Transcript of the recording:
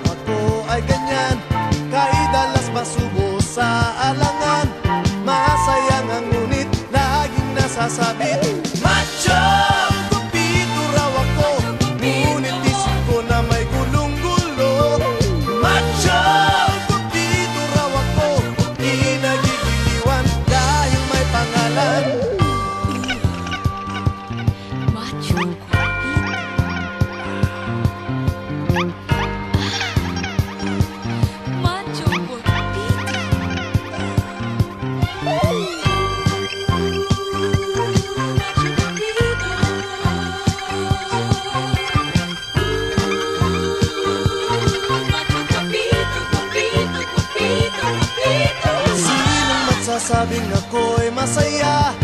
ako ay ganyan, kahit dalas masubo sa alangan. Masaya nga ngunit laging nasasabit, macho! Kupito raw ako, ngunit isip ko na may gulong-gulo. Macho! Kupito raw ako, di nagigiliwan dahil may pangalan. Macho Kupito. Macho Kupito. Sinong magsasabing ako'y masaya